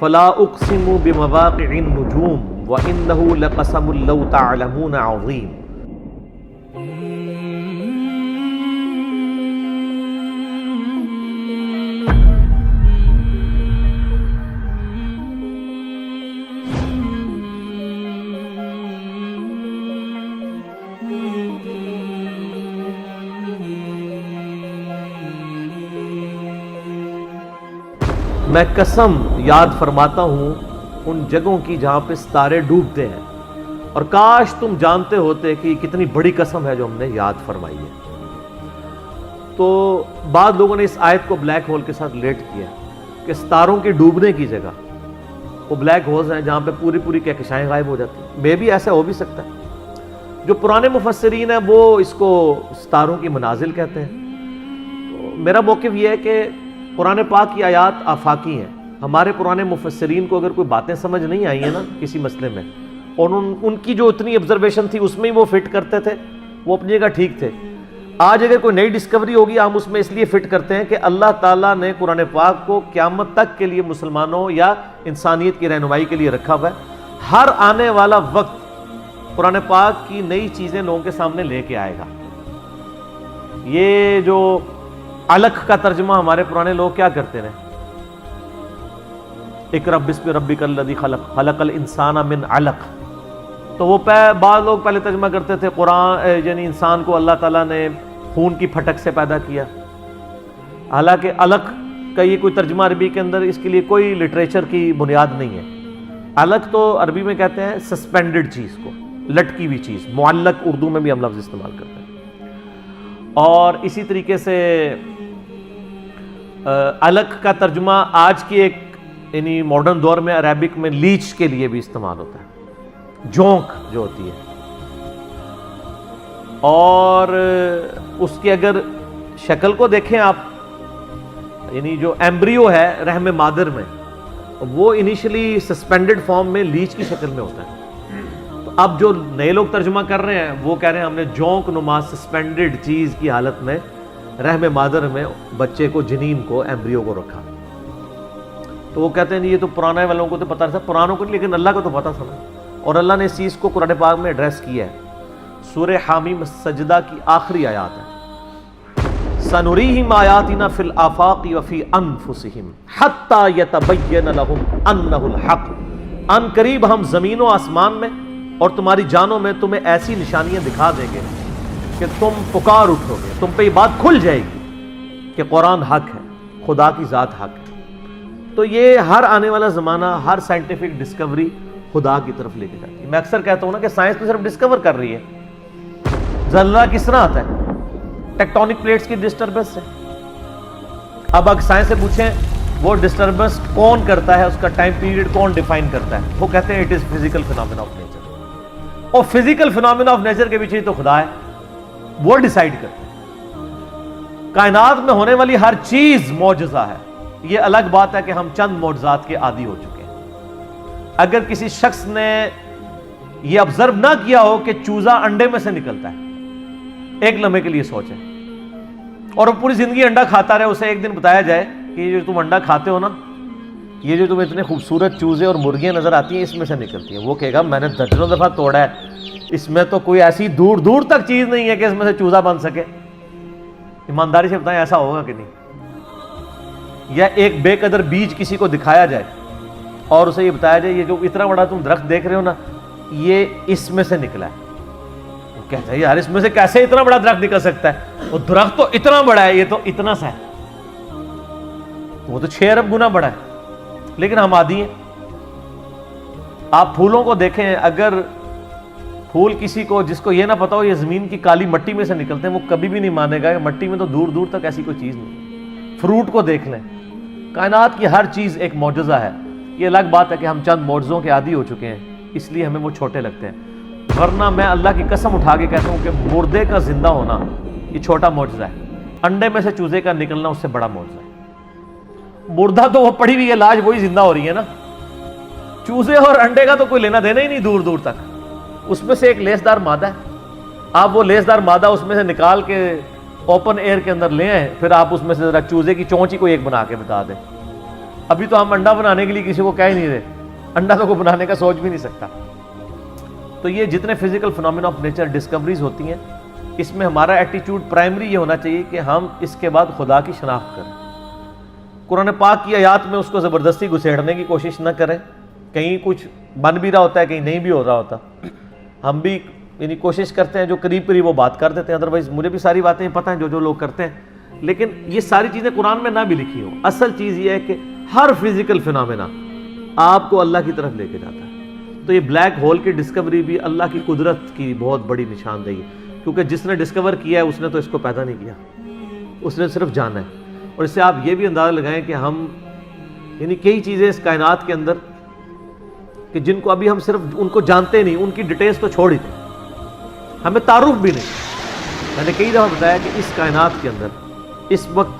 فلا اقسم بمواقع النجوم وانه لقسم لو تعلمون عظیم۔ میں قسم یاد فرماتا ہوں ان جگہوں کی جہاں پہ ستارے ڈوبتے ہیں، اور کاش تم جانتے ہوتے کہ کتنی بڑی قسم ہے جو ہم نے یاد فرمائی ہے۔ تو بعض لوگوں نے اس آیت کو بلیک ہول کے ساتھ ریلیٹ کیا کہ ستاروں کے ڈوبنے کی جگہ وہ بلیک ہولز ہیں جہاں پہ پوری کہکشائیں غائب ہو جاتی ہیں۔ مے بھی ایسا ہو بھی سکتا ہے۔ جو پرانے مفسرین ہیں وہ اس کو ستاروں کی منازل کہتے ہیں۔ تو میرا موقف یہ ہے کہ قرآن پاک کی آیات آفاقی ہیں۔ ہمارے پرانے مفسرین کو اگر کوئی باتیں سمجھ نہیں آئی ہیں نا کسی مسئلے میں، اور ان کی جو اتنی آبزرویشن تھی اس میں ہی وہ فٹ کرتے تھے، وہ اپنی جگہ ٹھیک تھے۔ آج اگر کوئی نئی ڈسکوری ہوگی ہم اس میں اس لیے فٹ کرتے ہیں کہ اللہ تعالیٰ نے قرآن پاک کو قیامت تک کے لیے مسلمانوں یا انسانیت کی رہنمائی کے لیے رکھا ہوا ہے۔ ہر آنے والا وقت قرآن پاک کی نئی چیزیں لوگوں کے سامنے لے کے آئے گا۔ یہ جو علق کا ترجمہ ہمارے پرانے لوگ کیا کرتے ہیں، اقرأ بسم ربک الذی خلق خلق الانسان من علق، تو وہ بعض لوگ پہلے ترجمہ کرتے تھے قرآن یعنی انسان کو اللہ تعالیٰ نے خون کی پھٹک سے پیدا کیا۔ حالانکہ علق کا یہ کوئی ترجمہ عربی کے اندر اس کے لیے کوئی لٹریچر کی بنیاد نہیں ہے۔ علق تو عربی میں کہتے ہیں سسپینڈڈ چیز کو، لٹکی ہوئی چیز، معلق اردو میں بھی ہم لفظ استعمال کرتے ہیں۔ اور اسی طریقے سے علق کا ترجمہ آج کی ایک یعنی ماڈرن دور میں عربک میں لیچ کے لیے بھی استعمال ہوتا ہے، جونک جو ہوتی ہے۔ اور اس کی اگر شکل کو دیکھیں آپ، یعنی جو ایمبریو ہے رحم مادر میں، وہ انیشلی سسپینڈڈ فارم میں لیچ کی شکل میں ہوتا ہے۔ تو اب جو نئے لوگ ترجمہ کر رہے ہیں وہ کہہ رہے ہیں ہم نے جونک نما سسپینڈڈ چیز کی حالت میں رحم مادر میں بچے کو، جنین کو، ایمبریو کو رکھا۔ تو وہ کہتے ہیں یہ تو پرانے والوں کو تو پتہ تھا، پرانوں کو نہیں، لیکن اللہ کو تو پتہ تھا، اور اللہ نے اس چیز کو قرآن پاک میں ایڈریس کیا ہے۔ سورہ حامیم سجدہ کی آخری آیات ہے، سنریہم آیاتنا فی الآفاق وفی انفسہم حتی یتبین لہم انہ الحق، ان قریب ہم زمین و آسمان میں اور تمہاری جانوں میں تمہیں ایسی نشانیاں دکھا دیں گے کہ تم پکار اٹھو گے، تم پہ یہ بات کھل جائے گی کہ قرآن حق ہے، خدا کی ذات حق ہے۔ تو یہ ہر آنے والا زمانہ، ہر سائنٹیفک ڈسکوری خدا کی طرف لے کے جاتی ہے۔ میں اکثر کہتا ہوں نا کہ سائنس تو صرف ڈسکور کر رہی ہے، زلزلہ کس طرح آتا ہے؟ ٹیکٹونک پلیٹس کی ڈسٹربنس سے۔ اب اگر سائنس سے پوچھیں وہ ڈسٹربنس کون کرتا ہے، اس کا ٹائم پیریڈ کون ڈیفائن کرتا ہے، وہ کہتے ہیں it is physical phenomena of nature, اور فزیکل فینومینا آف نیچر کے پیچھے تو خدا ہے، وہ ڈیسائیڈ کرتا ہے۔ کائنات میں ہونے والی ہر چیز معجزہ ہے۔ یہ الگ بات ہے کہ ہم چند معجزات کے عادی ہو چکے ہیں۔ اگر کسی شخص نے یہ آبزرو نہ کیا ہو کہ چوزا انڈے میں سے نکلتا ہے، ایک لمحے کے لیے سوچیں، اور وہ پوری زندگی انڈا کھاتا رہے، اسے ایک دن بتایا جائے کہ یہ جو تم انڈا کھاتے ہو نا، یہ جو تمہیں اتنے خوبصورت چوزے اور مرغیاں نظر آتی ہیں اس میں سے نکلتی ہیں، وہ کہے گا میں نے درجنوں دفعہ توڑا ہے، اس میں تو کوئی ایسی دور دور تک چیز نہیں ہے کہ اس میں سے چوزا بن سکے۔ ایمانداری سے بتائیں ایسا ہوگا کہ نہیں؟ یا ایک بے قدر بیج کسی کو دکھایا جائے اور اسے یہ بتایا جائے یہ جو اتنا بڑا تم درخت دیکھ رہے ہو نا، یہ اس میں سے نکلا ہے، وہ کہتا ہے یار اس میں سے کیسے اتنا بڑا درخت نکل سکتا ہے؟ وہ درخت تو اتنا بڑا ہے، یہ تو اتنا سا ہے، وہ تو 6 ارب گنا بڑا ہے، لیکن ہم عادی ہیں۔ آپ پھولوں کو دیکھیں، اگر پھول کسی کو جس کو یہ نہ پتا ہو یہ زمین کی کالی مٹی میں سے نکلتے ہیں، وہ کبھی بھی نہیں مانے گا کہ مٹی میں تو دور دور تک ایسی کوئی چیز نہیں۔ فروٹ کو دیکھ لیں، کائنات کی ہر چیز ایک معجزہ ہے۔ یہ الگ بات ہے کہ ہم چند معجزوں کے عادی ہو چکے ہیں، اس لیے ہمیں وہ چھوٹے لگتے ہیں، ورنہ میں اللہ کی قسم اٹھا کے کہتا ہوں کہ مردے کا زندہ ہونا یہ چھوٹا معجزہ ہے، انڈے میں سے چوزے کا نکلنا اس سے بڑا معجزہ ہے۔ مردہ تو وہ پڑی ہوئی ہے لاش، وہی زندہ ہو رہی ہے نا، چوزے اور انڈے کا تو کوئی لینا دینا ہی نہیں دور دور تک۔ اس میں سے ایک لیسدار مادہ ہے، آپ وہ لیسدار مادہ اس میں سے نکال کے اوپن ایئر کے اندر لے آئیں، پھر آپ اس میں سے ذرا چوزے کی چونچ ہی کوئی ایک بنا کے بتا دیں، ابھی تو ہم انڈا بنانے کے لیے کسی کو کہہ ہی نہیں رہے, انڈا تو کوئی بنانے کا سوچ بھی نہیں سکتا. تو یہ جتنے physical phenomena of nature discoveries ہوتی ہیں, اس میں ہمارا ایٹیچیوڈ پرائمری یہ ہونا چاہیے کہ ہم اس کے بعد خدا کی شناخت کریں. قرآن پاک کی آیات میں اس کو زبردستی گھسیڑنے کی کوشش نہ کریں. کہیں کچھ بن بھی رہا ہوتا ہے, کہیں نہیں بھی ہو رہا ہوتا. ہم بھی یعنی کوشش کرتے ہیں جو قریب قریب وہ بات کر دیتے ہیں, ادروائز مجھے بھی ساری باتیں پتہ ہیں جو لوگ کرتے ہیں, لیکن یہ ساری چیزیں قرآن میں نہ بھی لکھی ہوں. اصل چیز یہ ہے کہ ہر فزیکل فنامنا آپ کو اللہ کی طرف لے کے جاتا ہے. تو یہ بلیک ہول کی ڈسکوری بھی اللہ کی قدرت کی بہت بڑی نشاندہی ہے, کیونکہ جس نے ڈسکور کیا ہے اس نے تو اس کو پیدا نہیں کیا, اس نے صرف جانا ہے. اور اس سے آپ یہ بھی اندازہ لگائیں کہ ہم یعنی کئی چیزیں اس کائنات کے اندر کہ جن کو ابھی ہم صرف ان کو جانتے نہیں, ان کی ڈیٹیلز تو چھوڑ ہی دیں, ہمیں تعارف بھی نہیں. میں نے کئی دفعہ بتایا کہ اس کائنات کے اندر اس وقت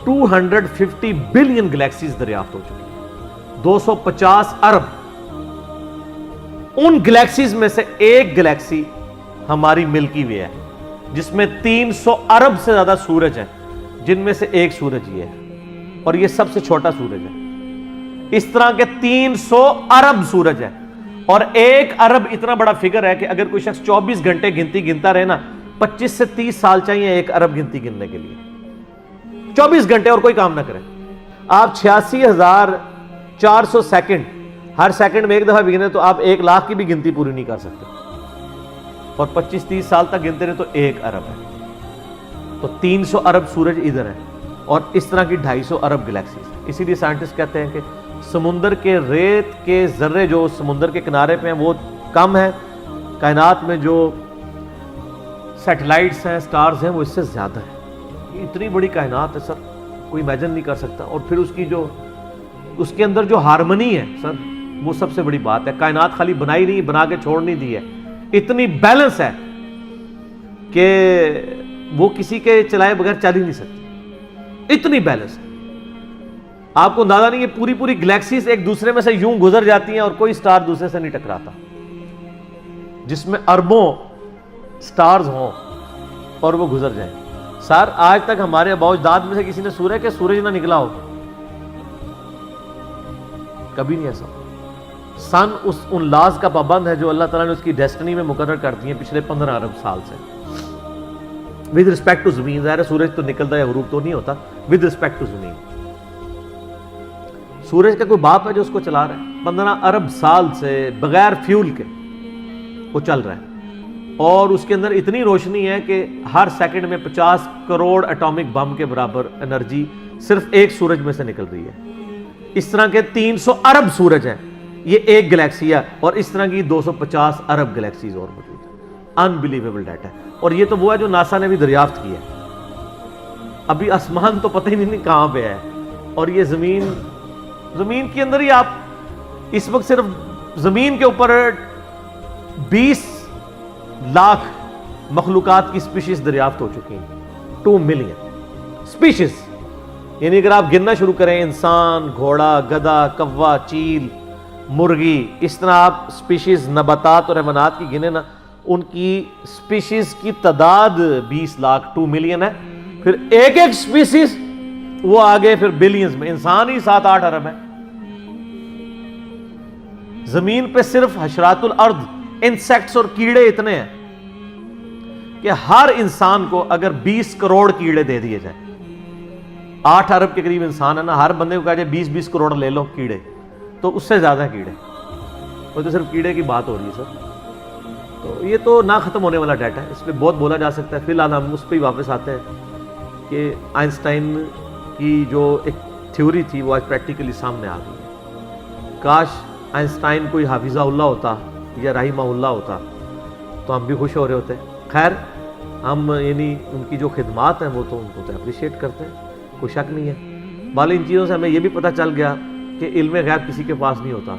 250 بلین گلیکسیز دریافت ہو چکی ہیں, 250 ارب. ان گلیکسیز میں سے ایک گلیکسی ہماری ملکی وے ہے, جس میں 300 ارب سے زیادہ سورج ہیں, جن میں سے ایک سورج یہ ہے, اور یہ سب سے چھوٹا سورج ہے. اس طرح کے 300 ارب سورج ہیں, اور ایک ارب اتنا بڑا فگر ہے کہ اگر کوئی شخص 24 گھنٹے گنتی گنتا رہے نا, 25 سے 30 سال چاہیے ایک ارب گنتی گننے کے لیے. 24 گھنٹے اور کوئی کام نہ کریں. آپ 86,400 سیکنڈ, ہر سیکنڈ میں ایک دفعہ بھی گنے تو آپ 1 لاکھ کی بھی گنتی پوری نہیں کر سکتے, اور 25-30 سال تک گنتے رہے تو 1 ارب ہے. تو 300 ارب سورج ادھر ہے, اور اس طرح کی 250 ارب گلیکسیز. اسی لیے سائنٹسٹ کہتے ہیں کہ سمندر کے ریت کے ذرے جو سمندر کے کنارے پہ ہیں وہ کم ہے, کائنات میں جو سیٹلائٹس ہیں, سٹارز ہیں, وہ اس سے زیادہ ہے. اتنی بڑی کائنات ہے سر, کوئی امیجن نہیں کر سکتا. اور پھر اس کی جو اس کے اندر جو ہارمنی ہے سر, وہ سب سے بڑی بات ہے. کائنات خالی بنائی نہیں, بنا کے چھوڑ نہیں دی ہے, اتنی بیلنس ہے کہ وہ کسی کے چلائے بغیر چل ہی نہیں سکتی, اتنی بیلنس ہے. آپ کو اندازہ نہیں, یہ پوری پوری گلیکسیز ایک دوسرے میں سے یوں گزر جاتی ہیں اور کوئی سٹار دوسرے سے نہیں ٹکراتا, جس میں اربوں سٹارز ہوں اور وہ گزر جائیں. سر آج تک ہمارے آباء و اجداد میں سے کسی نے سورج کے سورج نہ نکلا ہو, کبھی نہیں ایسا. سن ان لاز کا پابند ہے جو اللہ تعالیٰ نے اس کی ڈیسٹنی میں مقرر کر دی ہیں پچھلے 15 ارب سال سے. ود رسپیکٹ ٹو زمین, ظاہر ہے سورج تو نکلتا ہے, غروب تو نہیں ہوتا. ود رسپیکٹ ٹو زمین, سورج کا کوئی باپ ہے جو اس کو چلا رہا ہے. 15 ارب سال سے بغیر فیول کے وہ چل رہا ہے, اور اس کے اندر اتنی روشنی ہے کہ ہر سیکنڈ میں 50 کروڑ ایٹامک بم کے برابر انرجی صرف ایک سورج میں سے نکل رہی ہے. اس طرح کے 300 ارب سورج ہیں, یہ ایک گلیکسی ہے, اور اس طرح کی 250 ارب گلیکسیز اور موجود ہیں. انبلیویبل ڈیٹا ہے. اور یہ تو وہ ہے جو ناسا نے بھی دریافت کیا ہے. ابھی آسمان تو پتہ ہی نہیں کہاں پہ ہے, اور یہ زمین کے اندر ہی آپ اس وقت صرف زمین کے اوپر 20 لاکھ مخلوقات کی سپیشیز دریافت ہو چکی ہیں. 2 ملین سپیشیز, یعنی اگر آپ گننا شروع کریں, انسان, گھوڑا, گدھا, کوا, چیل, مرغی, اس طرح آپ سپیشیز نباتات اور حیوانات کی گنے نا, ان کی سپیشیز کی تعداد 20 لاکھ 2 ملین ہے. پھر ایک ایک سپیشیز وہ آگے پھر بلینز میں, انسان ہی 7-8 ارب ہے. زمین پہ صرف حشرات الارض, انسیکٹس اور کیڑے اتنے ہیں کہ ہر انسان کو اگر 20 کروڑ کیڑے دے دیے جائیں, 8 ارب کے قریب انسان ہے نا, ہر بندے کو کہا جائے 20 کروڑ لے لو کیڑے, تو اس سے زیادہ کیڑے. وہ تو صرف کیڑے کی بات ہو رہی ہے سر. تو یہ تو نہ ختم ہونے والا ڈیٹا ہے, اس پہ بہت بولا جا سکتا ہے. فی الحال ہم اس پہ ہی واپس آتے ہیں کہ آئنسٹائن کی جو ایک تھیوری تھی وہ آج پریکٹیکلی سامنے آ گئی ہے. کاش آئنسٹائن کوئی حافظہ اللہ ہوتا یا رحمہ اللہ ہوتا تو ہم بھی خوش ہو رہے ہوتے. خیر, ہم یعنی ان کی جو خدمات ہیں وہ تو ان کو تو اپریشیٹ کرتے ہیں, کوئی شک نہیں ہے. بالی ان چیزوں سے ہمیں یہ بھی پتہ چل گیا کہ علم غیب کسی کے پاس نہیں ہوتا.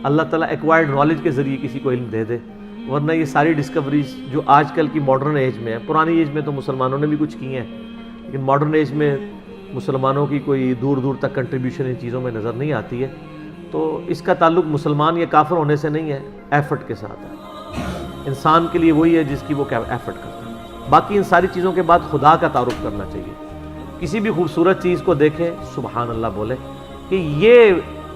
اللہ تعالیٰ ایکوائرڈ نالج کے ذریعے کسی کو علم دے دے, ورنہ یہ ساری ڈسکوریز جو آج کل کی ماڈرن ایج میں ہے, پرانی ایج میں تو مسلمانوں نے بھی کچھ کی ہیں, لیکن ماڈرن ایج میں مسلمانوں کی کوئی دور دور تک کنٹریبیوشن ان چیزوں میں نظر نہیں آتی ہے. تو اس کا تعلق مسلمان یا کافر ہونے سے نہیں ہے, ایفرٹ کے ساتھ ہے. انسان کے لیے وہی ہے جس کی وہ ایفرٹ کرتا ہے. باقی ان ساری چیزوں کے بعد خدا کا تعارف کرنا چاہیے کسی بھی خوبصورت چیز کو دیکھیں سبحان اللہ بولے کہ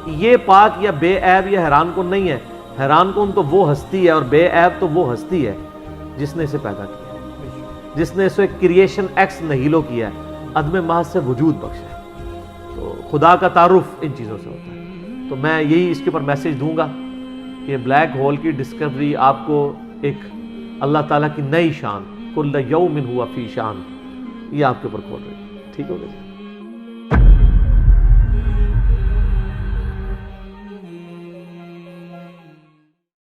یہ پاک یا بے عیب یا حیران کن نہیں ہے. حیران کن تو وہ ہستی ہے اور بے عیب تو وہ ہستی ہے جس نے اسے پیدا کیا ہے, جس نے اسے کریشن ایکس نہیلو کیا ہے, عدم محض سے وجود بخشا ہے. تو خدا کا تعارف ان چیزوں سے ہوتا ہے. تو میں یہی اس کے اوپر میسج دوں گا کہ بلیک ہول کی ڈسکوری آپ کو ایک اللہ تعالیٰ کی نئی شان کل یوم ہوا فی شان, یہ آپ کے اوپر کھول رہی ہے. ٹھیک ہو گیا.